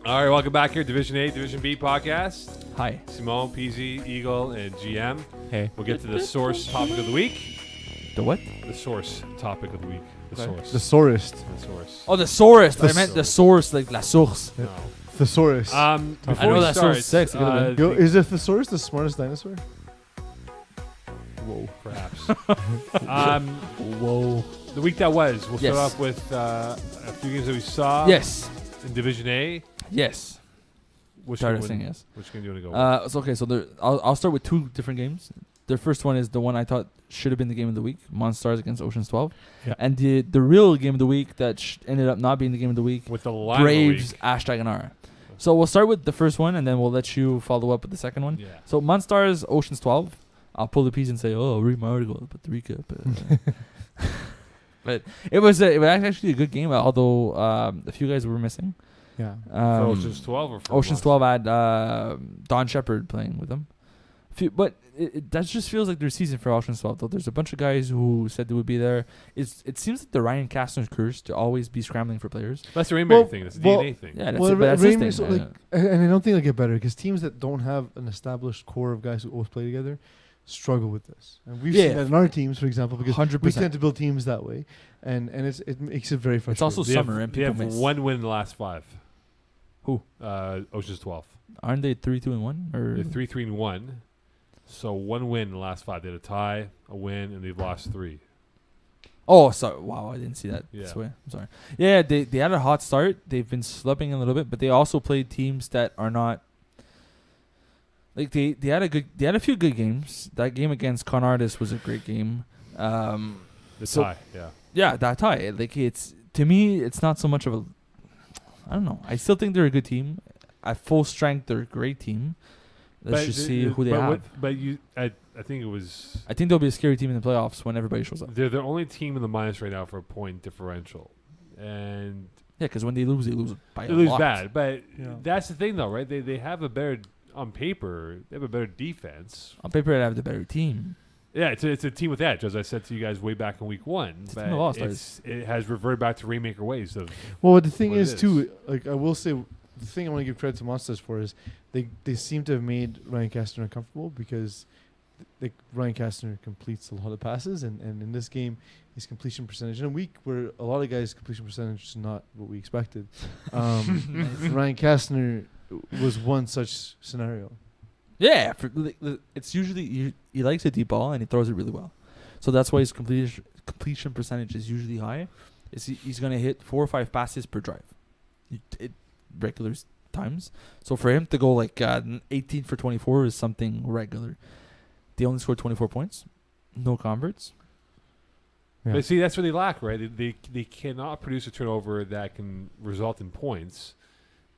All right, welcome back here, Division A, Division B podcast. Hi. Simone, Peeze, Eagle, and GM. Hey. We'll get to the source topic of the week. The what? The source topic of the week. The Okay. source. The Saurus. The source. Oh, the source. The I meant the source, like la source. No. Thesaurus. Before I know we that start, source sex. Yo, is a thesaurus the smartest dinosaur? Whoa, perhaps. Whoa. The week that was, we'll Yes. start off with a few games that we saw. Yes. In Division A. Yes. Which Started one, saying yes. Which game do you want to go with? So okay, so I'll start with two different games. The first one is the one I thought should have been the game of the week, Monstars against Oceans 12. Yeah. And the real game of the week that ended up not being the game of the week, With the line Braves of Ashtaganara. So we'll start with the first one, and then we'll let you follow up with the second one. the week. Yeah. So Monstars Oceans 12. I'll pull the piece and say, "Oh, read my article," but the recap. But it was actually a good game, although a few guys were missing. Yeah. For Oceans 12 or for Oceans 12 had Don Shepard playing with them. But that just feels like their season for Oceans 12, though. There's a bunch of guys who said they would be there. It seems like the Ryan Kastner's curse to always be scrambling for players. That's the Rainmaker Well, thing. That's the well, DNA thing. Yeah, that's Well, it, but that's his Rainmaker's thing. like- And I don't think they'll get better because teams that don't have an established core of guys who always play together struggle with this. And we've seen that in our teams, for example, because 100%. we tend to build teams that way, and it makes it very frustrating. It's also They summer have, and they people have miss. one win in the last 5. Who? Oceans 12. Aren't they 3-2-1? Or They're 3-3-1. So one win in the last 5. They had a tie, a win, and they've lost 3. Oh, sorry. Wow, I didn't see that Yeah. this way. I'm sorry. Yeah, they had a hot start. They've been slipping a little bit, but they also played teams that are not. Like they had a few good games. That game against Con Artist was a great game. The So- tie, yeah. Yeah, that tie. Like it's to me, it's not so much of a. I don't know. I still think they're a good team. At full strength, they're a great team. Let's just see who they have. I think it was. I think they'll be a scary team in the playoffs when everybody shows up. They're the only team in the minus right now for a point differential, and Yeah, because when they lose by they a lose lot. bad. But Yeah. that's the thing, though, right? They have a better on paper. They have a better defense. On paper, they have the better team. Yeah, it's a team with edge, as I said to you guys way back in week 1. It's a But team of all-stars. it has reverted back to Rainmaker ways of. Well, the thing what it is, is. too, like I will say, the thing I want to give credit to Monsters for is they seem to have made Ryan Kastner uncomfortable because Ryan Kastner completes a lot of passes, and in this game, his completion percentage in a week where a lot of guys' completion percentage is not what we expected. Ryan Kastner was one such scenario. Yeah, it's usually he likes a deep ball and he throws it really well, so that's why his completion percentage is usually high. He's gonna hit 4 or 5 passes per drive, regular times. So for him to go like 18 for 24 is something regular. They only scored 24 points, no converts. Yeah. But see, that's what they lack, right? They cannot produce a turnover that can result in points,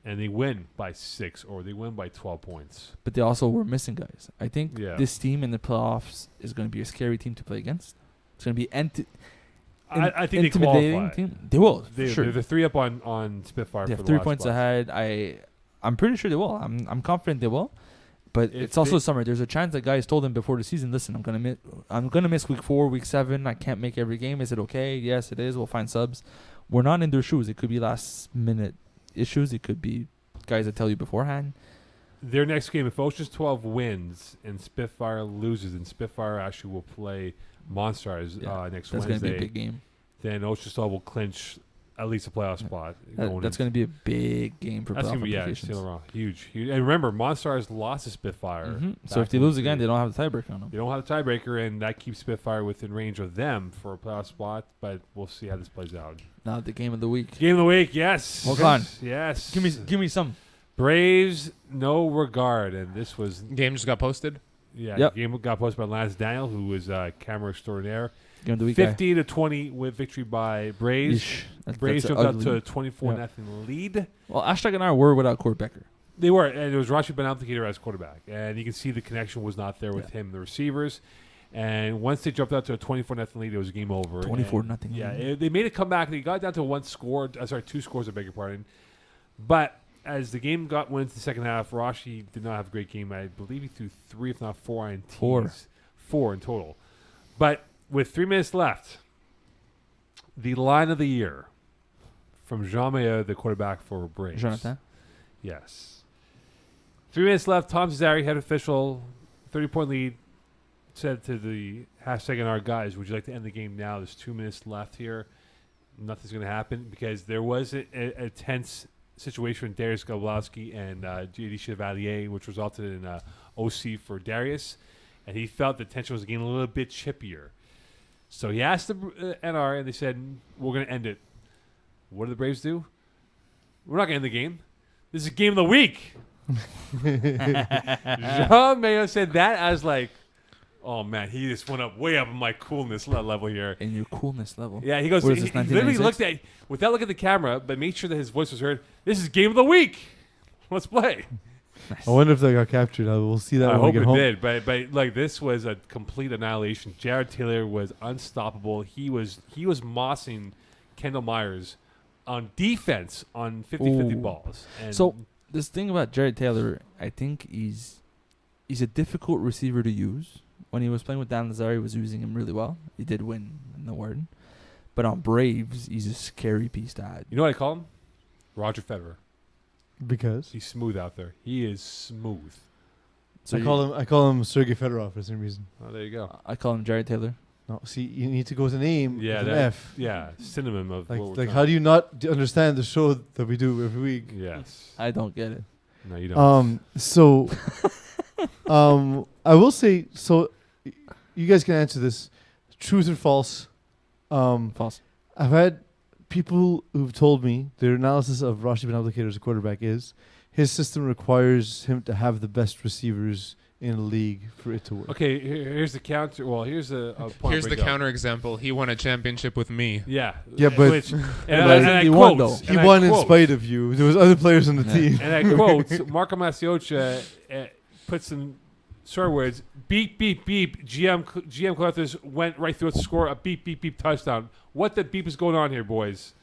and they win by 6 or they win by 12 points. But they also were missing guys. I think Yeah. this team in the playoffs is going to be a scary team to play against. It's going to be I think they intimidating qualify. team. They will, for They're sure. the 3 up on Spitfire. They for have the 3 last points spot. ahead. I'm pretty sure they will. I'm confident they will. But If it's also they- summer. There's a chance that guys told them before the season, listen, I'm gonna miss week 4, week 7. I can't make every game. Is it okay? Yes, it is. We'll find subs. We're not in their shoes. It could be last minute issues. It could be guys that tell you beforehand. Their next game, if Oceans 12 wins and Spitfire loses, and Spitfire actually will play Monstars next That's Wednesday, gonna be a big game. then Oceans 12 will clinch at least a playoff spot. That's gonna be a big game for That's playoff gonna be implications. Saint Laurent. Huge. And remember, Monstars lost to Spitfire. Mhm. So back if they in lose week again, 3. they don't have the tiebreaker on them. They don't have a tiebreaker, and that keeps Spitfire within range of them for a playoff spot. But we'll see how this plays out. Now the game of the week. Game of the week, yes. Hold on. Yes. Give me some. Braves, no regard, and this was Game just got posted. Yep. Game got posted by Lance Daniel, who was camera extraordinaire. Game of the week. guy. 50-20 with victory by Braves. Yeesh. Braves That's jumped out ugly. to a 24-0 lead. Well, Ashtak and I were without Court Becker. They were, and it was Rashid Benaltikater as quarterback, and you can see the connection was not there with him and the receivers. And once they jumped out to a 24-0 lead, it was game over. 24-0. Yeah, they made a comeback. They got down to 2 scores, I beg your pardon. But as the game went into the second half, Rashi did not have a great game. I believe he threw 3, if not 4 INTs. 4 in total. But with 3 minutes left, the line of the year from Jean Meyer, the quarterback for Braves. Jonathan. Yes. 3 minutes left. Tom Cesare, head official, 30-point lead, said to the #NR guys, would you like to end the game now? There's 2 minutes left here. Nothing's going to happen because there was a tense situation with Darius Goblowski and J.D. Chevalier, which resulted in OC for Darius. And he felt the tension was getting a little bit chippier. So he asked the NR, and they said, we're going to end it. What did the Braves do? We're not going to end the game. This is game of the week. Jean Mayo said that. I was like, oh, man, he just went way up in my coolness level here. In your coolness level. Yeah, he goes, What he is this, literally 1996? looked at, without looking at the camera, but made sure that his voice was heard, this is game of the week. Let's play. I wonder if that got captured. We'll see that I when we hope get it home. did, but like this was a complete annihilation. Jared Taylor was unstoppable. He was mossing Kendall Myers on defense on 50-50 Ooh. balls. And So this thing about Jared Taylor, I think he's a difficult receiver to use. When he was playing with Dan Lazare, he was using him really well. He did win in the Warden. But on Braves, he's a scary piece to add. you know what I call him? Roger Federer. Because He's smooth out there. He is smooth. So I call him Sergey Fedorov for some reason. Oh, there you go. I call him Jared Taylor. No, see, you need to go with a name Yeah, with an that- F. Yeah, synonym of what we're Like trying- how do you not understand the show that we do every week? Yes. I don't get it. No, you don't. So, I will say, so you guys can answer this, truth or false. False. I've had people who've told me their analysis of Rashid bin Abdelkader as a quarterback is his system requires him to have the best receivers in the league for it to work. Okay, here's the counter. Well, here's a point. Here's the breakdown. counter example. He won a championship with me. Yeah. Yeah, but- Which, and But I he won, quote, though. He and I won in quote, spite of you. There was other players on the Yeah. team. And I quote, Marco Masiocha put some swear words, beep, beep, beep, GM collectors went right through it to score a beep, beep, beep touchdown. What the beep is going on here, boys?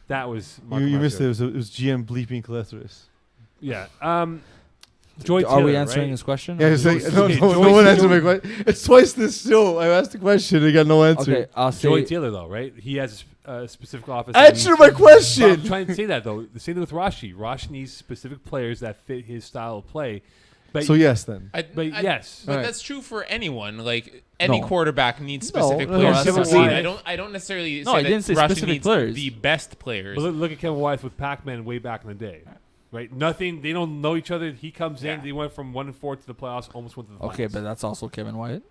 That was Marco You missed it. Masiocha. It was GM bleeping Colethris. Yeah. Joy Are we Taylor, answering right? this question? Yeah, Or- it's like, Joyce- no, okay, no Joyce one answered Taylor. my question. It's twice this show. I asked a question. I got no answer. Okay, I'll Joy say Taylor, though, right? He has a specific office. Answer my I'm question. trying to say that, though. The same thing with Rashi. Rashi needs specific players that fit his style of play. But, So yes, then. yes. But Alright. that's true for anyone. Like any No. quarterback needs No, specific no, players that's to not succeed. why. I don't necessarily No, say I that didn't say Rashi specific needs players. the best players. But look at Kevin Wyeth with Pac-Man way back in the day. Right? Nothing. They don't know each other. He comes in. Yeah. They went from 1-4 to the playoffs, almost went to the finals. Okay, but that's also Kevin Wyatt.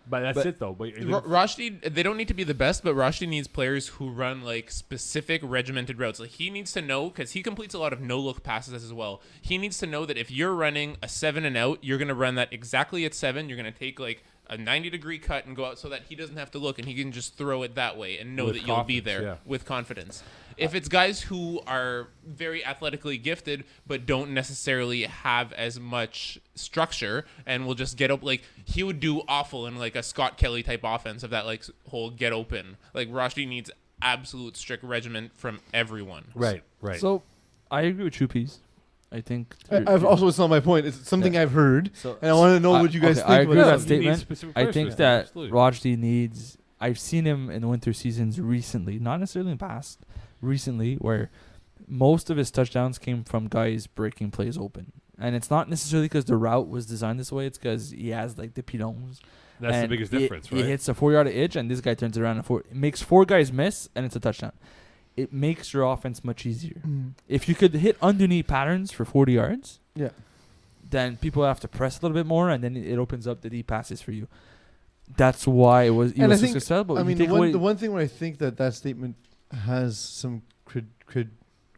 But that's but- it, though. But Rashdi, they don't need to be the best, but Rashdi needs players who run like specific regimented routes. Like he needs to know, because he completes a lot of no-look passes as well. He needs to know that if you're running a 7 and out, you're gonna run that exactly at 7. You're gonna take like a 90-degree cut and go out so that he doesn't have to look and he can just throw it that way and know With that you'll be confidence, there yeah. with confidence. If it's guys who are very athletically gifted but don't necessarily have as much structure and will just get up, like he would do awful in like a Scott Kelly type offense of that like whole get open. Like Rashdi needs absolute strict regiment from everyone. right. So I agree with you, Peeze. I think. I've also, it's not my point. It's something I've heard, So, and I want to know what you guys okay, I think agree about with that. that You need statement. specific I players think for that absolutely. Rajdi needs. I've seen him in the winter seasons recently, not necessarily in the past, recently, where most of his touchdowns came from guys breaking plays open. And it's not necessarily because the route was designed this way. It's because he has like the pidons. That's the and biggest he- difference, He right? hits a 4-yard edge, and this guy turns it around. It makes 4 guys miss, and it's a touchdown. It makes your offense much easier. If you could hit underneath patterns for 40 yards, Yeah. then people have to press a little bit more, and then it opens up the deep passes for you. That's why it was. And I so think- successful. I You mean, take away- the one thing where I think that statement has some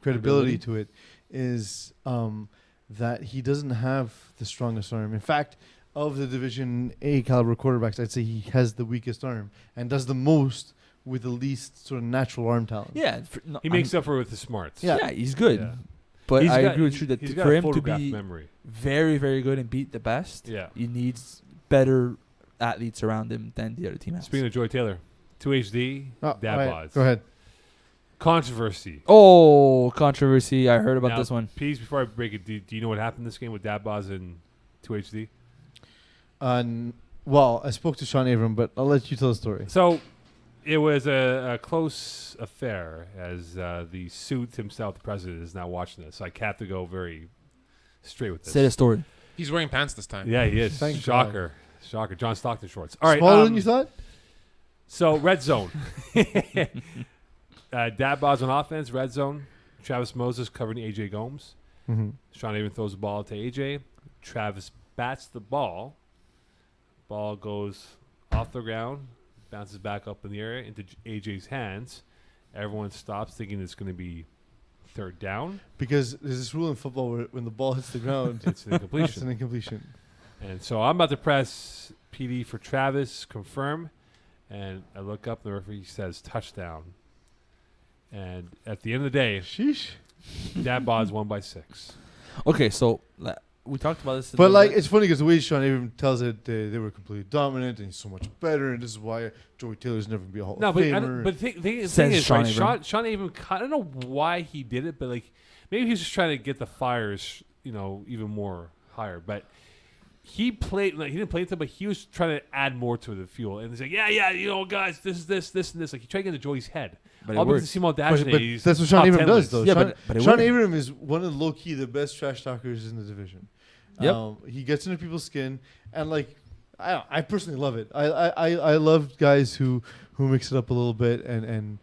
credibility to it is that he doesn't have the strongest arm. In fact, of the Division A caliber quarterbacks, I'd say he has the weakest arm and does the most with the least sort of natural arm talent. yeah, He makes up for it with his smarts. Yeah. Yeah, he's good. Yeah. But He's I got- agree with you that he's got for a him to photograph be memory. very, very good and beat the best, Yeah. he needs better athletes around him than the other team has. Speaking of Joy Taylor, 2HD, Oh, dad all right, bods. go ahead. Controversy. Oh, controversy. I heard about Now, this one. Peeze, before I break it, do you know what happened in this game with Dabboz and 2HD? Well, I spoke to Sean Abram, but I'll let you tell the story. So it was a close affair, as the suit himself, the president, is now watching this. So I have to go very straight with this. Say the story. He's wearing pants this time. Yeah, he is. Thank Shocker. Shocker. John Stockton shorts. All right. Smaller than you thought? So, red zone. Dabboz on offense, red zone. Travis Moses covering A.J. Gomes. Mm-hmm. Sean Abram throws the ball to A.J. Travis bats the ball. Ball goes off the ground, bounces back up in the air into A.J.'s hands. Everyone stops thinking it's going to be third down. Because there's this rule in football where when the ball hits the ground, It's an it's incompletion. an incompletion. And so I'm about to press PD for Travis, confirm. And I look up, and the referee says touchdown. And at the end of the day, Sheesh. Dabboz won by 6. Okay, so we talked about this. a But little like, bit. it's funny because the way Sean Abram tells it, they were completely dominant and he's so much better, and this is why Joey Taylor's never gonna be a Hall No, of but Famer. the thing Says is, Sean right, Abram. Sean Abram, I don't know why he did it, but like maybe he was just trying to get the fires, even more higher. But he played, like, he didn't play it, but he was trying to add more to the fuel. And he's like, yeah, guys, this is this, and this. Like he tried to get into Joey's head. But it All because works. Simon But Dagenet, that's what Sean top Abram 10 does, list. though. Yeah, Sean, but it Sean works. Abram is one of the low-key the best trash talkers in the division. Yep. He gets into people's skin, and like, I personally love it. I love guys who mix it up a little bit and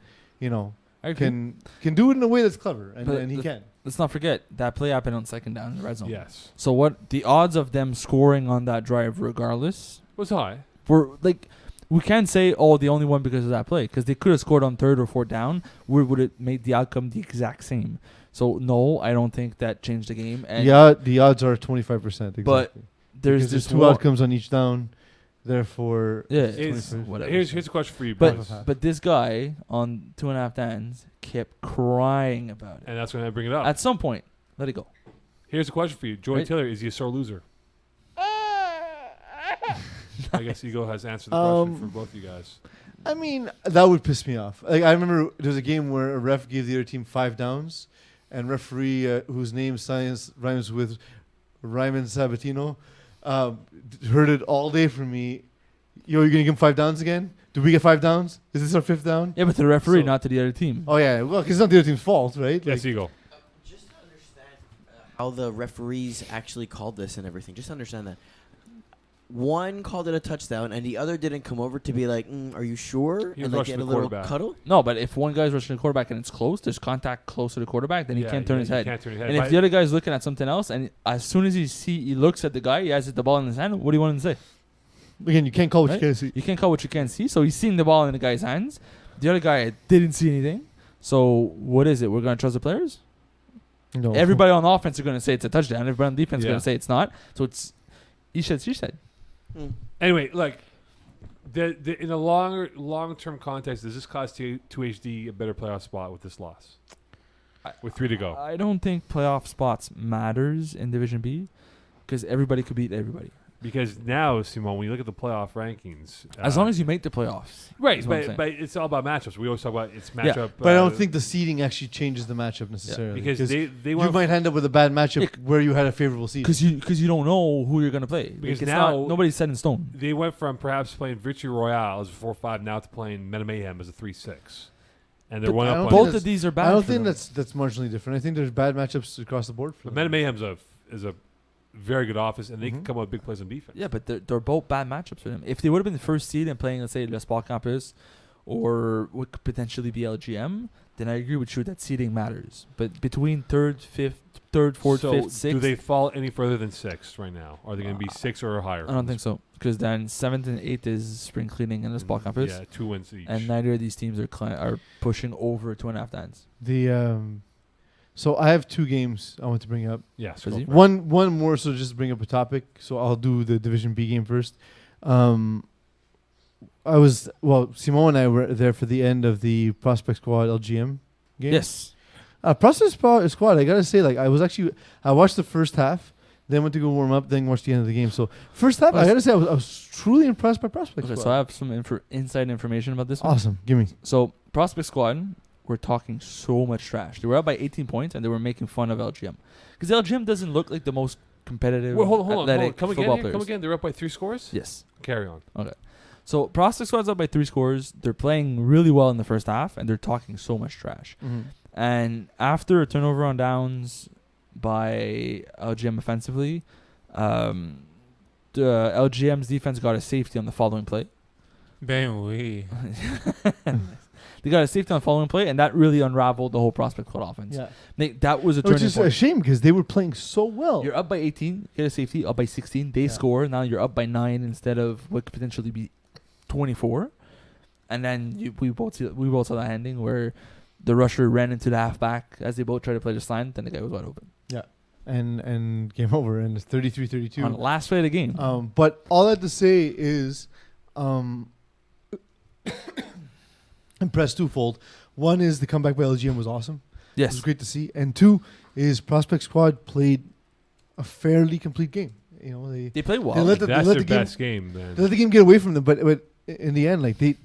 I agree. can do it in a way that's clever, and But he can. Let's not forget that play happened on second down in the red zone. Yes, So what the odds of them scoring on that drive, regardless, was high. were like, we can't say they only won because of that play, because they could have scored on third or fourth down. Would it made the outcome the exact same? So no, I don't think that changed the game. And Yeah, the odds are 25%. Exactly. But there's Because this two outcomes on each down, therefore. Yeah, Is- 25. whatever. Here's a question for you, But boys. but this guy on 2.5 downs kept crying about it. And that's when I bring it up. At some point, let it go. Here's a question for you. Joey Right. Taylor, is he a sore loser? I guess Eagle has answered the question for both you guys. I mean, that would piss me off. Like, I remember there was a game where a ref gave the other team 5 downs, and referee, whose name rhymes with Ryman Sabatino, heard it all day from me. Yo, you're going to give him 5 downs again? Did we get 5 downs? Is this our 5th down? Yeah, but to the referee, So- not to the other team. Oh, yeah. Well, because it's not the other team's fault, right? Yes, Eagle. Just to understand how the referees actually called this and everything, just understand that. One called it a touchdown, and the other didn't come over to be like, "Are you sure?" He was and like rushing get a the little quarterback. cuddle. No, but if one guy's rushing the quarterback and it's close, there's contact close to the quarterback, then he can't turn his he head. Can't turn his head. And if But- the other guy's looking at something else, and as soon as he looks at the guy, he has the ball in his hand. What do you want him to say? Again, you can't call what Right? you can't see. You can't call what you can't see. So he's seeing the ball in the guy's hands. The other guy didn't see anything. So what is it? We're gonna trust the players? No. Everybody on offense are gonna say it's a touchdown. Everybody on defense is Yeah. gonna say it's not. So it's he said, she said. Anyway, look, in a long-term context, does this cost 2HD a better playoff spot with this loss? With 3 to go. I don't think playoff spots matters in Division B because everybody could beat everybody. Because now, Simone, when you look at the playoff rankings, As long as you make the playoffs. right, is what I'm saying. but it's all about matchups. We always talk about it's Yeah, matchup. But I don't think the seeding actually changes the matchup necessarily. because they you want might end up with a bad matchup Yeah. where you had a favorable seed. Because you don't know who you're gonna play. Because Like, it's now- not, nobody's set in stone. they went from perhaps playing Victory Royale as a 4-5 now to playing Meta Mayhem as a 3-6, and they're But one I up don't on think Both that's- of these are bad. I don't for think them. that's marginally different. I think there's bad matchups across the board for But them. Meta Mayhem's is a very good offense, and they can Mhm. come up with big plays on defense. Yeah, but they're both bad matchups for them. If they would have been the first seed and playing, let's say, Les Paul Campus or what could potentially be LGM, then I agree with you that seeding matters. But between third, fourth, so fifth, sixth, do they fall any further than 6 right now? Are they going to be 6 or higher? I don't think so. Because then 7th and 8th is spring cleaning and Les Paul Campus. Yeah, 2 wins each. And neither of these teams are pushing over 2.5 downs. So I have 2 games I want to bring up. yes, Does go he? for it. One more, so just bring up a topic. So I'll do the Division B game first. Simone and I were there for the end of the Prospect Squad LGM game. Yes. Prospect Squad. I gotta say, like, I watched the first half, then went to go warm up, then watched the end of the game. So first half, I gotta say, I was truly impressed by Prospect Okay, Squad. so I have some inside information about this one. Awesome, give me. So Prospect Squad were talking so much trash. They were up by 18 points, and they were making fun of LGM. Because LGM doesn't look like the most competitive, Wait, hold on. athletic Come football again. players. Come again. They're up by 3 scores. Yes. Carry on. So Prospect Squad's up by 3 scores. They're playing really well in the first half, and they're talking so much trash. And after a turnover on downs by LGM offensively, the LGM's defense got a safety on the following play. Ben oui. They got a safety on the following play, and that really unraveled the whole Prospect Squad offense. Yeah. That was a Which turning is a point. shame because they were playing so well. You're up by 18, get a safety, up by 16. They Yeah. score. Now you're up by 9 instead of what could potentially be 24. And then we both saw that ending where the rusher ran into the halfback as they both tried to play the slant, and the guy was wide open. And game over, and it's 33-32. On the last play of the game. But all I had to say is impressed twofold. One is the comeback by LGM was awesome. It Yes. was great to see. And two is Prospect Squad played a fairly complete game. You know, They played well. They let the- That's let their the game- best game, man. they let the game get away from them. But in the end, like we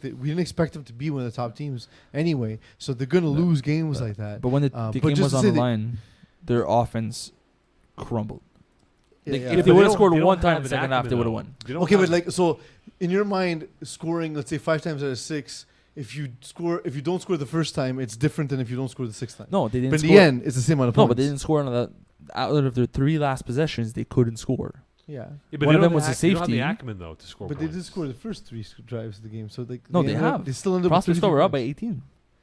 didn't expect them to be one of the top teams anyway. So they're gonna No. lose games But- like that. but when the but game just was to on say the that- line, their offense crumbled. Yeah, Like, yeah. if but they would have don't- scored they don't one time have in the an second half, they acumen, would have though. won. They don't Okay, have- but like so, in your mind, scoring let's say 5 times out of 6. If you don't score the first time, it's different than if you don't score the 6th time. No, they didn't But in score. the end, it's the same amount of No, points. but they didn't score on the out of their 3 last possessions. They couldn't score. Yeah, Yeah, but One they of don't them was have a they don't have safety. the acumen though to score. but they did points. score the first 3 drives of the game. So like No, they ended up- have. They still ended up. Prospect with Squad were up by 33 18.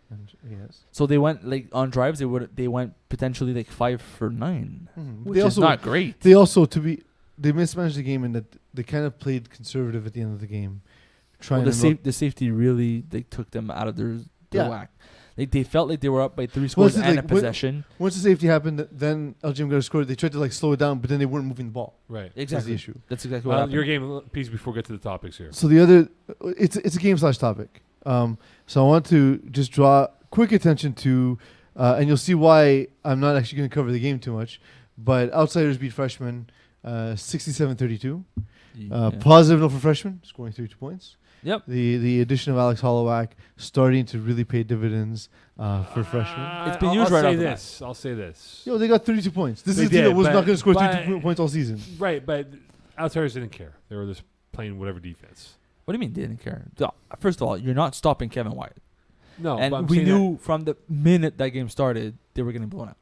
points. Yes. So they went like on drives. They went potentially like 5 for 9, which They is also not great. they mismanaged the game in that they kind of played conservative at the end of the game, Well, trying to the safety really took them out of their Yeah. whack. Like they felt like they were up by 3 Well, scores it's and like a possession. Once the safety happened, then LGM got a score. They tried to like slow it down, but then they weren't moving the ball. Right. That's Exactly. the issue. That's exactly what Well, happened. your game, Peeze, before we get to the topics here. So the other, it's a game / topic. So I want to just draw quick attention to, and you'll see why I'm not actually going to cover the game too much. But Outsiders beat Freshmen 67-32. Yeah. Positive note for Freshmen, scoring 32 points. Yep. The addition of Alex Hollowak starting to really pay dividends for Freshmen. It's been I'll used right say off the this. I'll say this. Yo, they got 32 points. This They is a team did, that was but- not going to score but- 32 points all season. Right, but Outsiders didn't care. They were just playing whatever defense. What do you mean they didn't care? First of all, you're not stopping Kevin Wyatt. No, but And I'm we saying that- knew from the minute that game started, they were getting blown out.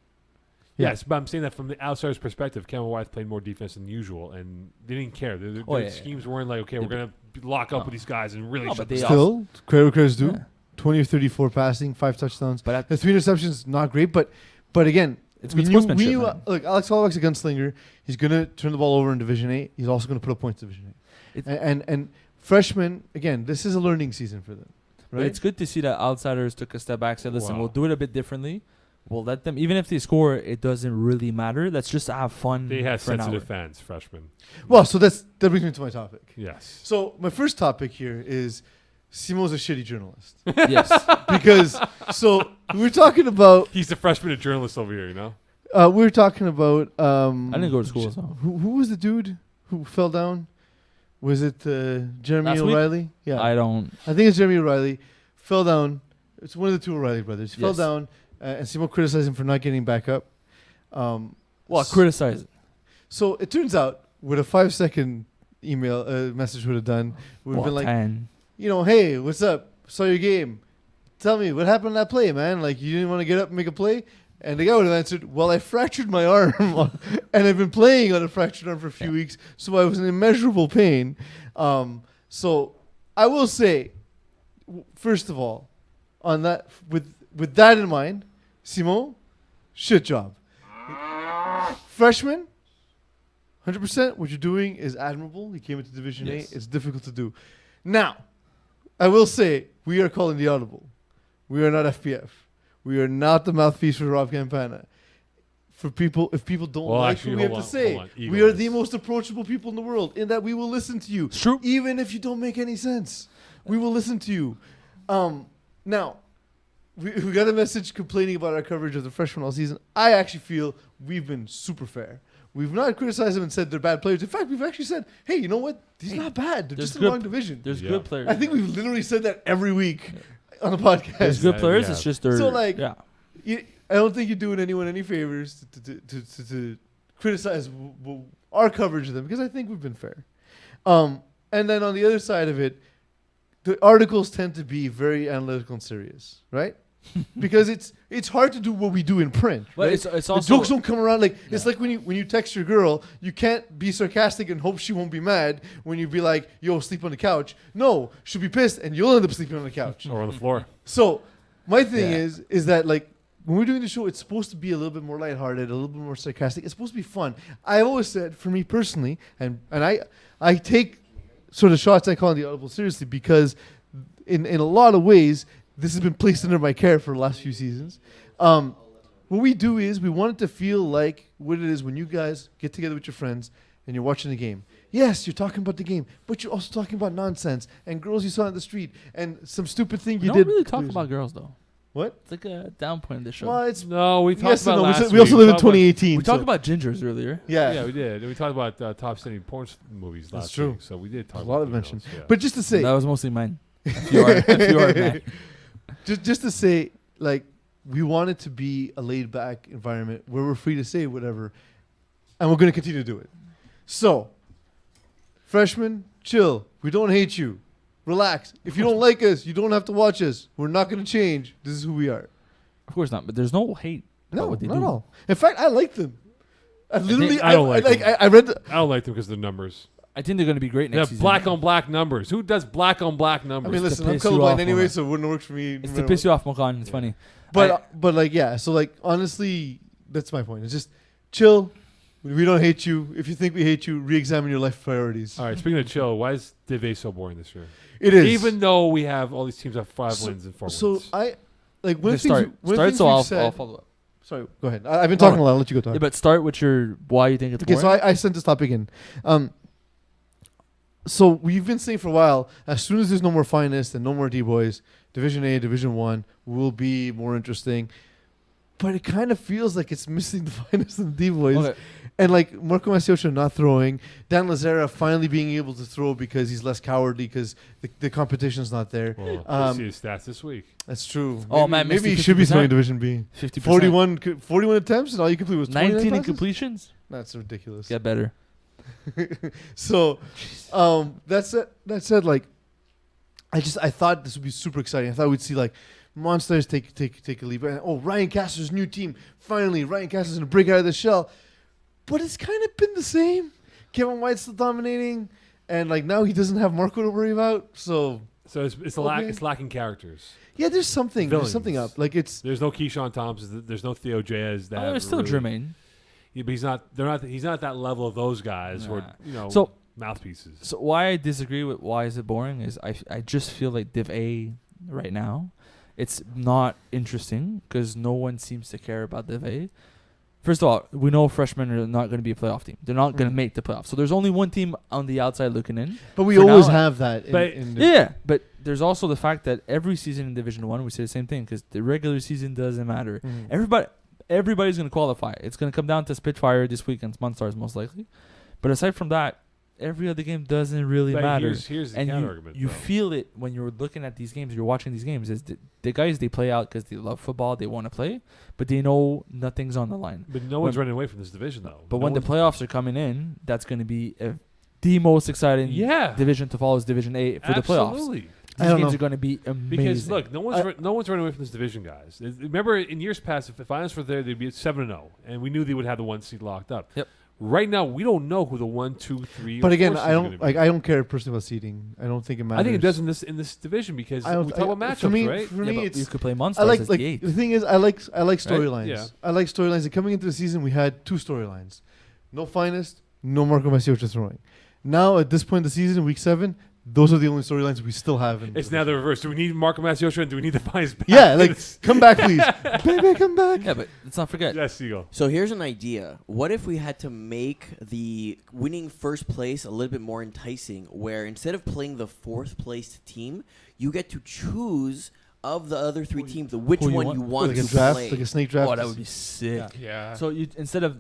Yes, but I'm saying that from the Outsiders' perspective, Kevin Wyeth played more defense than usual, and they didn't care. Their Oh, yeah, schemes weren't like, okay, we're They- going to lock up No. with these guys and really No, shut but them they down. Still, credit's due. Yeah. 20 of 34 passing, 5 touchdowns. But The 3 interceptions, not great, but again, it's we good knew, sportsmanship. man. look, Alex Hollowak's a gunslinger. He's going to turn the ball over in Division A. He's also going to put up points in Division A. It's- And freshmen, again, this is a learning season for them. But Right? it's good to see that Outsiders took a step back, said, listen, Wow. we'll do it a bit differently. We'll let them, even if they score, it doesn't really matter. Let's just have fun They have for an sensitive hour. fans, freshmen. Well, so that brings me to my topic. Yes. So my first topic here is Simo's a shitty journalist. Yes. Because, so we're talking about, He's the freshman journalist over here, you know? we're talking about, I didn't go to school, so. who was the dude who fell down? Was it Jeremy Last week? O'Reilly? Yeah. I don't. I think it's Jeremy O'Reilly. Fell down. It's one of the 2 O'Reilly brothers. Fell Yes. down, and Simo criticized him for not getting back up. Well, criticize it. So it turns out, what a 5-second email message would have done, would have Well, been like, 10. hey, what's up? Saw your game. Tell me, what happened in that play, man? Like, you didn't want to get up and make a play? And the guy would have answered, well, I fractured my arm, and I've been playing on a fractured arm for a few weeks, so I was in immeasurable pain. So I will say, first of all, on that, with that in mind, Simon, shit job. Freshman, 100%. What you're doing is admirable. You came into Division Yes. A. It's difficult to do. Now, I will say we are calling the audible. We are not FPF. We are not the mouthpiece for Rob Campana. For people, if people don't Well, like actually, what we have hold to on, say, hold on. we Eagle are the is. most approachable people in the world. In that we will listen to you, It's true. even if you don't make any sense. We will listen to you. Now, we got a message complaining about our coverage of the freshman all season. I actually feel we've been super fair. We've not criticized them and said they're bad players. In fact, we've actually said, hey, you know what? He's Hey, not bad. They're there's just in the good- wrong division. There's Yeah. good players. I think we've literally said that every week. on the podcast. There's good Yeah, players. yeah. It's just they're So, like, yeah. I don't think you're doing anyone any favors to criticize our coverage of them because I think we've been fair. And then on the other side of it, the articles tend to be very analytical and serious, right? Because it's hard to do what we do in print. But right? it's The also jokes don't come around like it's Yeah. like when you text your girl, you can't be sarcastic and hope she won't be mad when you be like, "Yo, sleep on the couch." No, she'll be pissed and you'll end up sleeping on the couch. Or on the floor. So my thing Yeah. is that like when we're doing the show, it's supposed to be a little bit more lighthearted, a little bit more sarcastic. It's supposed to be fun. I've always said, for me personally, and I take sort of shots I call on the Audible seriously because in a lot of ways this has been placed under my care for the last few seasons. What we do is we want it to feel like what it is when you guys get together with your friends and you're watching the game. Yes, you're talking about the game, but you're also talking about nonsense and girls you saw in the street and some stupid thing we you don't did. really talk about girls though. What? It's like a down point in the show. Well, it's No, we talked yes about and no. last We also week. live in talked about- 2018. we so- talked about gingers earlier. yeah. Yeah, we did. And we talked about top standing porn movies That's last true. week. So we did talk There's a about lot of females, mention. yeah. But just to say, That was mostly mine. If you are man. just to say, like we want it to be a laid back environment where we're free to say whatever, and we're going to continue to do it. So, freshmen, chill. We don't hate you. Relax. If you don't like us, you don't have to watch us. We're not going to change. This is who we are. Of course not. But there's no hate. No, about what they not do. at all. In fact, I like them. I literally, I don't like them. I read. I don't like them because of the numbers. I think they're going to be great They next have season. black on black numbers. Who does black on black I numbers? mean, It's to listen, I'm piss you colorblind off, anyway, Mohan. so it wouldn't work for me. It's to piss you off, Mokan. It's funny. But like yeah, so like honestly, that's my point. It's just chill. We don't hate you. If you think we hate you, re-examine your life priorities. All right, speaking of chill, why is Div A so boring this year? It is Even though we have all these teams have 5 So- wins and 4 so. wins. I like one Okay, thing. start. So I'll follow up. Sorry, go ahead. I've been talking a lot. I'll let you go talk. Yeah, but start with your why you think it's Okay, boring. so I sent this topic in. So we've been saying for a while, as soon as there's no more finest and no more D-boys, Division A, Division 1 will be more interesting. But it kind of feels like it's missing the finest and the D-boys. Okay. And like Marco Macioscia not throwing, Dan Lazera finally being able to throw because he's less cowardly because the competition's not there. Well, Um, let's see his stats this week. That's true. Oh, man, maybe he missed should be 50%. throwing Division B. 50%. 41 attempts and all you complete was 19 29 passes? incompletions. That's ridiculous. Get better. So, that said, like, I thought this would be super exciting. I thought we'd see like Monsters take a leap. And, oh, Ryan Castle's new team. Finally, Ryan Castle's gonna break out of the shell. But it's kind of been the same. Kevin White's still dominating, and like now he doesn't have Marco to worry about. So So it's Okay. it's lacking characters. yeah, there's something. There's something Villains. up. Like it's There's no Keyshawn Thompson. There's no Theo Jazz. That Oh, there's still really- Jermaine. Yeah, but he's not. They're not. He's not at that level of those guys who Nah. are So- mouthpieces. So why I disagree with why is it boring is I just feel like Div A right now, it's not interesting because no one seems to care about Div A. First of all, we know freshmen are not going to be a playoff team. They're not going to make the playoffs. So there's only one team on the outside looking in. but we For always now, have that. but- In the, Yeah, but there's also the fact that every season in Division 1 we say the same thing because the regular season doesn't matter. Mhm. Everybody's going to qualify. It's going to come down to Spitfire this week against Monstars most likely. But aside from that, every other game doesn't really But matter. Here's the And counter you, argument. you though. feel it when you're looking at these games, you're watching these games, is the guys, they play out because they love football, they want to play, but they know nothing's on the line. But no one's running away from this division, though. But No when the one's- playoffs are coming in, that's going to be the most exciting yeah, division to follow is Division 8 for the playoffs. absolutely. I These don't games know. are going to be amazing. Because look, no one's running away from this division, guys. Remember, in years past, if the finals were there, they'd be at 7-0, and we knew they would have the 1 seed locked up. Yep. Right now, we don't know who the 1, 2, 3. But or again, 4 I seed's don't gonna be. like. I don't care personally about seeding. I don't think it matters. I think it does in this division because I don't- we talk about matchups, for me, right? For yeah, me, but it's you could play I Monsters like as like the 8th. the thing is I like storylines. Yeah. I like storylines. And coming into the season, we had 2 storylines: no finest, no Marco Macioscia throwing. Now at this point in the season, week 7, those are the only storylines we still have. In It's now the reverse. Do we need Marco Macioscia and do we need the finals back? yeah, like come back, please, baby, come back. Yeah, but let's not forget. yes, Siegel. So here's an idea. What if we had to make the winning first place a little bit more enticing, where instead of playing the 4th placed team, you get to choose of the other 3 teams which who you one want? you want Like a to draft, play. like a snake draft. Oh, that would be sick. Yeah. Yeah. So you instead of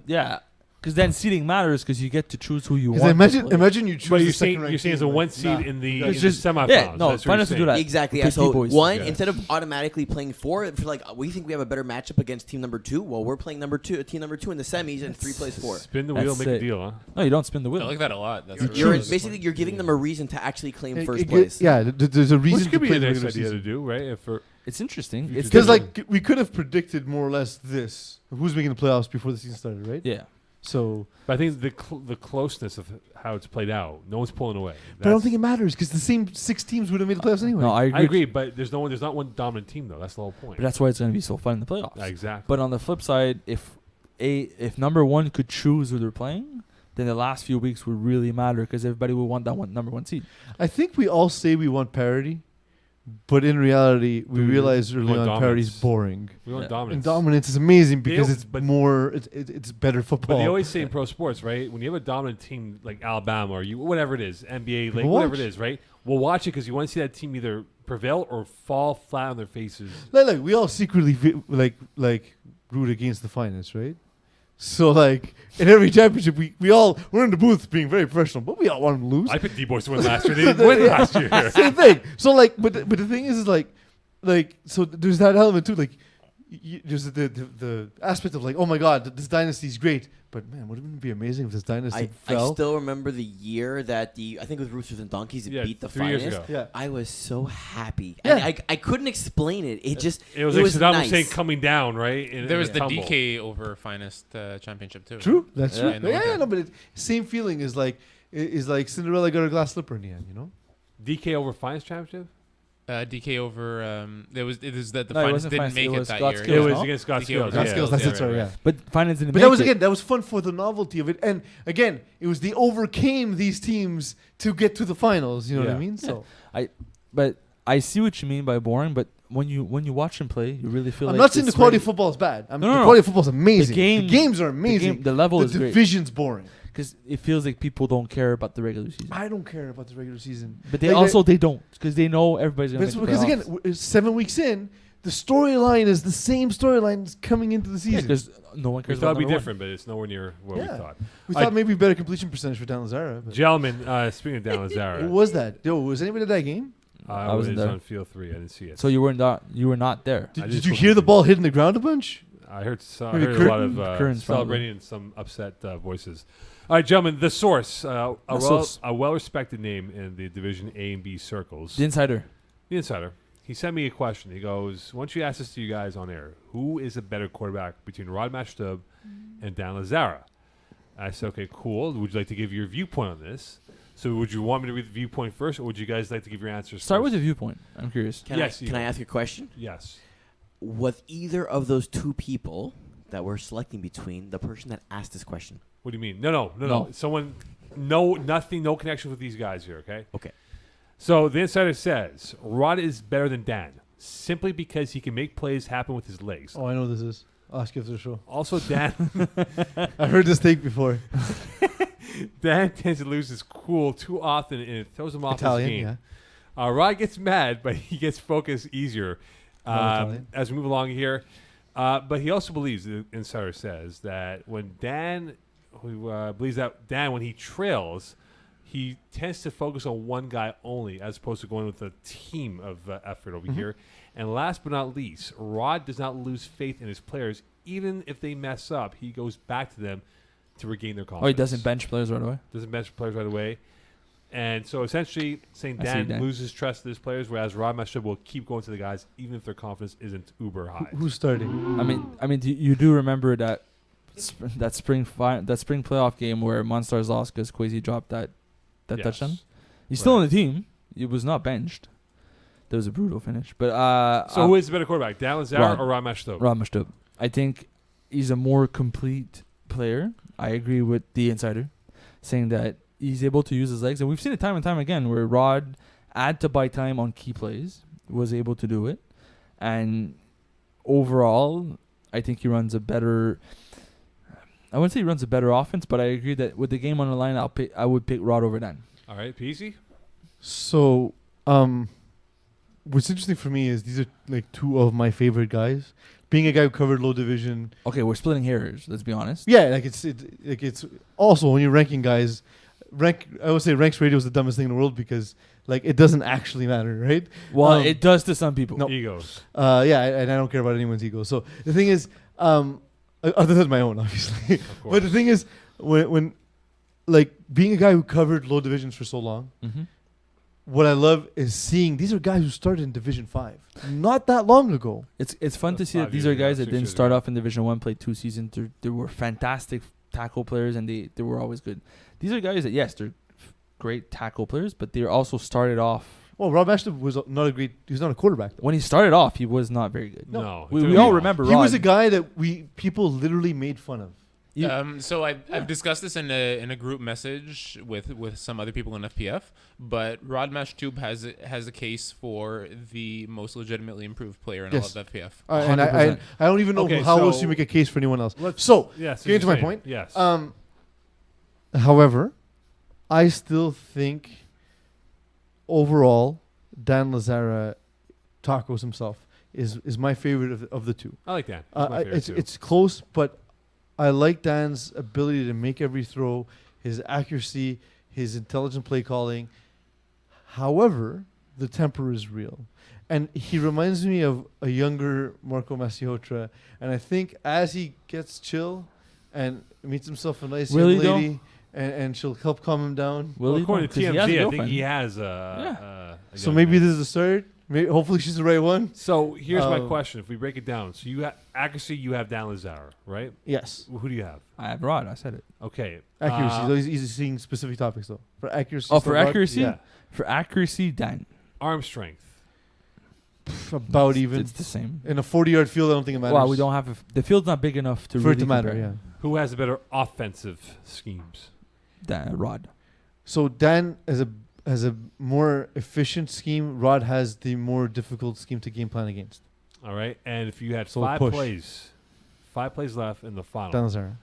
Because then seeding matters because you get to choose who you want. Because to play. imagine you choose. But the you're second-ranked saying as a team, one like, seed nah. in the It's just- semifinals. yeah, no, That's what finals you're do that. saying. Exactly. The Yeah. big So boys. one, Yeah. instead of automatically playing 4, if like we think we have a better matchup against team number 2, well, we're playing team number 2 in the semis, and 3 plays 4. Spin the wheel, That's make a it. deal, huh? No, you don't spin the I wheel. like that a lot. That's You a really You're choose. good basically point. you're giving them a reason to actually claim It- first it- place. Yeah, there's a reason Which to could be play a the nice regular idea to season. do, right? If for It's interesting. Future It's Because different. like we could have predicted more or less this who's making the playoffs before the season started, right? yeah. So, But I think the closeness of how it's played out, no one's pulling away. but I don't think it matters because the same 6 teams would have made the playoffs anyway. No, I agree. I agree, but there's not one dominant team though. That's the whole point. But that's why it's going to be so fun in the playoffs. Exactly. But on the flip side, if number one could choose who they're playing, then the last few weeks would really matter because everybody will want that number one seed. I think we all say we want parity, but in reality, we Dude, realize early want on parity is dominance. boring. We want Yeah. dominance. And dominance is amazing They because al- it's but- more, it's better football. But they always say in pro sports, right? When you have a dominant team like Alabama or whatever it is, NBA, like People whatever it watch. is, right? We'll watch it because you want to see that team either prevail or fall flat on their faces. like we all secretly like root against the finest, right? So like in every championship, we're in the booth being very professional, but we all want them to lose. I picked D-Boys to win last year. They didn't win last year. Same thing. So like, but the thing is like so there's that element too. Like, there's the aspect of like, oh my god, this dynasty is great, but man, wouldn't it be amazing if this dynasty I fell? still remember the year that I think it was Roosters and Donkeys that Yeah, beat the 3 years finest. ago. Yeah. I was so happy. Yeah. And I couldn't explain it. It just It was like Saddam nice. Hussein coming down, right? There was in the a tumble. DK over finest championship too. True. That's Yeah. true. In the Yeah, winter. no, but same feeling is like Cinderella got a glass slipper in the end, you know? DK over finals championship? DK over it was that the No, it finest wasn't didn't finest, make it it was that God's year. Skills, It was no? against Scott DK Skills. over Glass Yeah, skills, yeah, that's it, sorry, yeah. But finance didn't But make that was it. again, that was fun for the novelty of it, and again, it was they overcame these teams to get to the finals. You know what I Yeah. mean? So But I see what you mean by boring. But when you watch them play, you really feel I'm like not saying the it's quality very- of football is bad. No, the no. quality of football is amazing. game- the games are amazing. the level the is great division's boring. because it feels like people don't care about the regular season. I don't care about the regular season. But they Like, also they don't because they know everybody's But gonna it's make the because again, playoffs. it's 7 weeks in, the storyline is the same storyline coming into the Yeah, season. because no one We cares thought about it'd be number one. different, but it's nowhere near what we Yeah. thought. we I- thought maybe better completion percentage for Dan Lazara. But Gentlemen, speaking of Dan what Lazara, was that? Yo, was anybody at that game? I I was wasn't there. on field 3. I didn't see it. So you were not there. I Did just you wasn't hear the there. ball hitting the ground a bunch? I heard, I Maybe heard a lot of Currents probably. celebrating and some upset voices. All right, gentlemen, The Source, a Source. well-respected name in the Division A and B circles. The insider. The Insider. He sent me a question. He goes, once you ask this to you guys on air, who is a better quarterback between Rod Mashtub and Dan Lazara? I said, okay, cool. Would you like to give your viewpoint on this? So would you want me to read the viewpoint first, or would you guys like to give your answers Start first? with your viewpoint. I'm curious. Yes, Can you I go. ask a question? Yes. Was either of those two people that we're selecting between the person that asked this question? What do you mean? No. No. Someone, nothing, no connection with these guys here, okay? Okay. So the Insider says, Rod is better than Dan, simply because he can make plays happen with his legs. Oh, I know what this is. I'll ask you after the show. Also, Dan I heard this take before. Dan tends to lose his cool too often, and it throws him off Italian, his game. yeah. Rod gets mad, but he gets focused easier Italian. as we move along here. But he also believes, the Insider says, that when Dan, believes that Dan, when he trails, he tends to focus on one guy only, as opposed to going with a team of effort over here. And last but not least, Rod does not lose faith in his players. Even if they mess up, he goes back to them to regain their confidence. Oh, he doesn't bench players right away. Doesn't bench players right away. And so essentially saying I see, Dan Dan. loses trust in his players, whereas Rod Mashub will keep going to the guys even if their confidence isn't uber high. Who's starting? I mean, you do remember that spring playoff game where Monstars lost because Kwesi dropped that Yes. touchdown. He's still on Right. the team. He was not benched. That was a brutal finish. But So who is the better quarterback, Dan Lazare Rod. or Rod Mashub? Rod Mashtub. I think he's a more complete player. I agree with the Insider saying that he's able to use his legs, and we've seen it time and time again where Rod had to buy time on key plays, was able to do it, and overall, I think he runs a better. I wouldn't say he runs a better offense, but I agree that with the game on the line, I would pick Rod over Dan. All right, Peasy? So, what's interesting for me is these are like two of my favorite guys. Being a guy who covered low division, Okay, we're splitting hairs. Let's be honest. yeah, like it's also when you're ranking guys, I would say ranks radio is the dumbest thing in the world because like it doesn't actually matter, right? Well, Um, it does to some people. No. Egos. Yeah, and I don't care about anyone's ego. So the thing is, other than my own, obviously. Of course. But the thing is, when like being a guy who covered low divisions for so long, Mm-hmm. what I love is seeing these are guys who started in Division 5 not that long ago. It's fun to That's see that 5 these years are ago, guys that 6 didn't years start ago. off in Division 1, played 2 seasons. They were fantastic tackle players, and they were always good. These are guys that, yes, they're great tackle players, but they also started off. Well, Rob Ashton was not a great. He was not a quarterback though. When he started off, he was not very good. No. We all remember He Rod. was a guy that people literally made fun of. So I've discussed this in a group message with some other people in FPF, but Rod Mashtub has a case for the most legitimately improved player in Yes. all of FPF. And 100%. I don't even know Okay, how else so you make a case for anyone else. Let's- So Yes. getting to my insane. point. Yes. However, I still think overall Dan Lazara, Tacos himself, is my favorite of the two. I like that. That's my favorite too. It's close, but I like Dan's ability to make every throw, his accuracy, his intelligent play calling. However, the temper is real. And he reminds me of a younger Marco Masiotra. And I think as he gets chill and meets himself a nice Really, young lady, and she'll help calm him down. Will Well, he? according to 'Cause he has a TMZ, I think girlfriend. he has So maybe this is the start. Hopefully she's the right one. So here's my Um, question: if we break it down, so you have accuracy, you have Dan Lazara, right? Yes. Who do you have? I have Rod. I said it. Okay, Accuracy. So he's seeing specific topics, though. For accuracy. Oh, stuff, for Rod, accuracy? yeah, For accuracy, Dan. arm strength. about even. It's the same. In a 40-yard field, I don't think it matters. Well, we don't have the field's not big enough to for really it to matter, compare. yeah. Who has a better offensive schemes? Rod. So Dan has a more efficient scheme. Rod has the more difficult scheme to game plan against. All right, and if you had So five push. plays left in the final, Dan Lazara.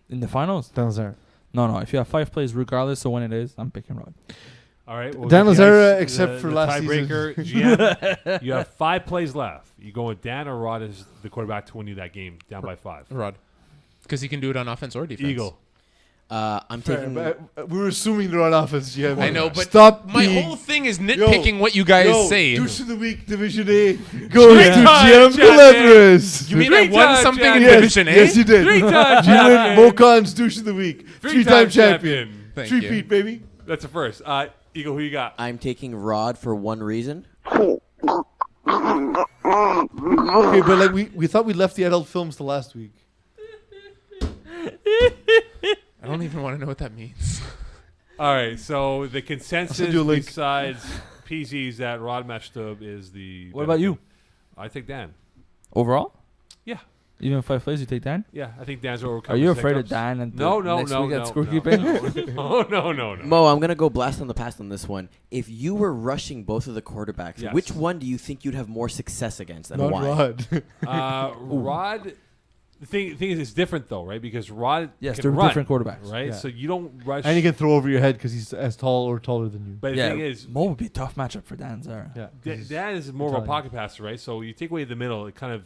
In the finals? Dan Lazara. No. If you have 5 plays, regardless of when it is, I'm picking Rod. all right, well, Dan if you Lazara, guys- except for last season. tiebreaker, GM, you have 5 plays left. You go with Dan or Rod as the quarterback to win you that game, down by 5. Rod, because he can do it on offense or defense. Eagle. I'm taking. We were assuming they're on offense, GM. I know, but Stop my being- whole thing is nitpicking what you guys Yo, say. douche of the week, Division A, goes to Three-time GM champion. Cleveris. You mean I won Three-time something in champion. Division A? Yes, you did. 3-time You win champion. Mocon's douche of the week. 3-time champion. Thank Three you. feet, baby. That's the first. Eagle, who you got? I'm taking Rod for one reason. Okay, but like we thought we left the adult films to last week. I don't even want to know what that means. All right, so the consensus send you a link. besides PZ is that Rod Mashtub is the. What about you? I take Dan. Overall? Yeah. Even 5 plays, you take Dan? Yeah, I think Dan's over. Are you afraid of Dan and No, next week at no. scorekeeping? No. Mo, I'm gonna go blast on the past on this one. If you were rushing both of the quarterbacks, Yes. which one do you think you'd have more success against, and Not why? Rod. Rod. The thing is, it's different though, right? Because Rod Yes, can they're run, different quarterbacks. right? Yeah. So you don't rush. And he can throw over your head because he's as tall or taller than you. but the Yeah, thing is, Mo would be a tough matchup for Dan Zara. Yeah. Dan is more of a Italian. pocket passer, right? So you take away the middle, it kind of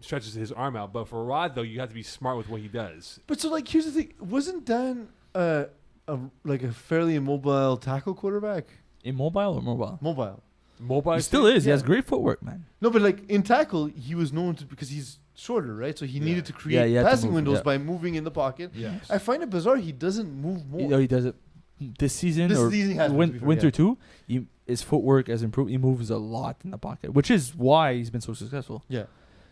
stretches his arm out. But for Rod, though, you have to be smart with what he does. But so like here's the thing: wasn't Dan like a fairly immobile tackle quarterback? Immobile or mobile? Mobile. Mobile. He still is. He Yeah. has great footwork, man. No, but like in tackle, he was known to because he's shorter, right? So he needed to Yeah, create he had to passing move, windows yeah. by moving in the pocket. Yeah. I find it bizarre he doesn't move more. He does it this season This or season has been, to be fair, winter yeah. too. His footwork has improved. He moves a lot in the pocket, which is why he's been so successful. Yeah,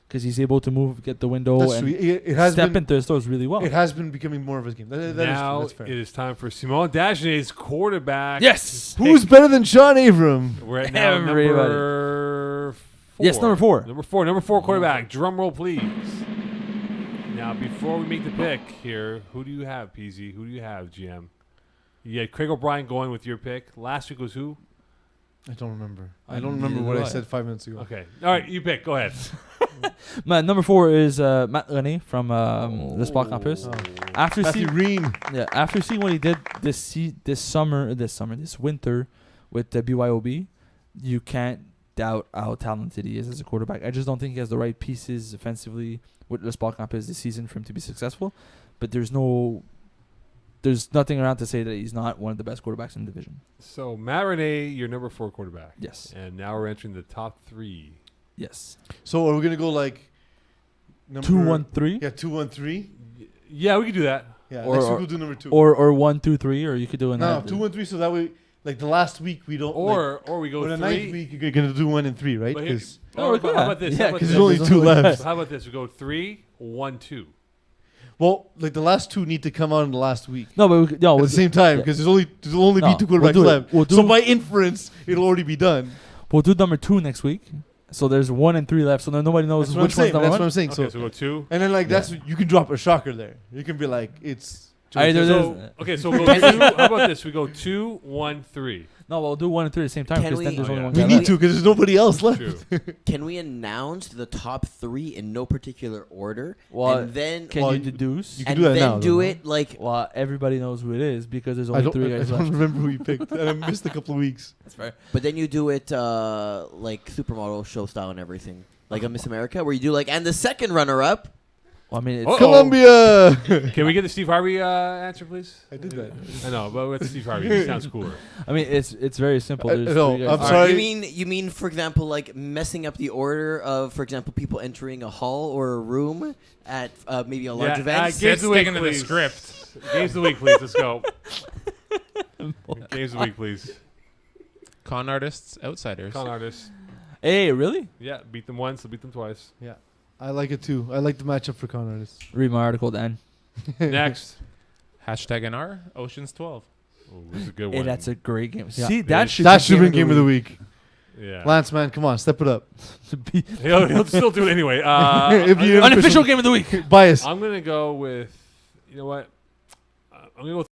Because he's able to move, get the window, that's and true. It has step been. into the stores really well. It has been becoming more of his game. That is Now true. That's fair. it is time for Simon Dagenet's quarterback. Yes! Who's better than Sean Avram? We're at now Everybody. number 4. Yes, number 4. Number 4 quarterback. Drum roll, please. Now, before we make the pick here, who do you have, PZ? Who do you have, GM? You had Craig O'Brien going with your pick. Last week was who? I don't remember. I Neither don't remember do what I I. said 5 minutes ago. Okay. All right, you pick. Go ahead. Man, number 4 is Matt René from the Spa Campus. Oh. After Matthew seeing Reen. after seeing what he did this winter with the BYOB, you can't doubt how talented he is as a quarterback. I just don't think he has the right pieces offensively with the spot camp is this season for him to be successful. But there's nothing around to say that he's not one of the best quarterbacks in the division. So Matt Renee, your number 4 quarterback. Yes. And now we're entering the top 3. Yes. So are we gonna go like 2-1-3. Yeah, 2-1-3. Yeah, we can do that. Yeah, Or- next week or- we'll do number 2. Or 1-2-3, or you could do no, another. 2-1-3. So that way, like the last week we don't. Or we go the 3. ninth week you're gonna do 1 and 3, right? But here- 'Cause- How about this? Yeah, How about 'cause this? there's only 2 left. How about this? We go 3, 1, 2. well, like the last 2 need to come out in the last week. No, but At the same time, yeah. because there'll only No, be 2 we'll quarterbacks do it. left. We'll So do- by inference, it'll already be done. We'll do number 2 next week. So there's 1 and 3 left. So then nobody knows That's what I'm which one's saying. number That's what 1. I'm saying. Okay, So so we go 2. and then like that's you can drop a shocker there. You can be like it's. Either So, there's- okay, so we'll go 2. How about this? We go 2, 1, 3. No, we'll do 1 and 3 at the same time Can because then we- there's Oh, only yeah. one We guy need left. to because there's nobody else left. True. Can we announce the top 3 in no particular order, Well, and then Can Well, you deduce? you can and do that then now, do though, it like Well, everybody knows who it is because there's I only don't. 3 I guys don't left. remember who you picked, and I missed a couple of weeks. That's fair. But then you do it like supermodel show style and everything, like a Miss America, where you do like, and the second runner-up. Well, I mean, it's, Uh-oh. Columbia. Can we get the Steve Harvey answer, please? I did that. I know, but with Steve Harvey, he sounds cooler. I mean, it's very simple. I- There's no, 3 I'm guys. sorry. You mean, for example, like messing up the order of, for example, people entering a hall or a room at maybe a large event. Games It's of the week, sticking to the please. script. Games of the week, please. Let's go. Games of the week, please. Con artists, outsiders. Con artists. Hey, really? Yeah, beat them once, beat them twice. Yeah, I like it too. I like the matchup for con artists. Read my article, Dan. Next. Hashtag NR, Oceans 12. Oh, this is a good Hey, one. that's a great game. Yeah. See, It that is. should That be should have been game of the week. Yeah. Lance, man, come on, step it up. Be He'll still do it anyway. If you- unofficial game of the week. Bias. I'm going to go with, you know what? I'm going to go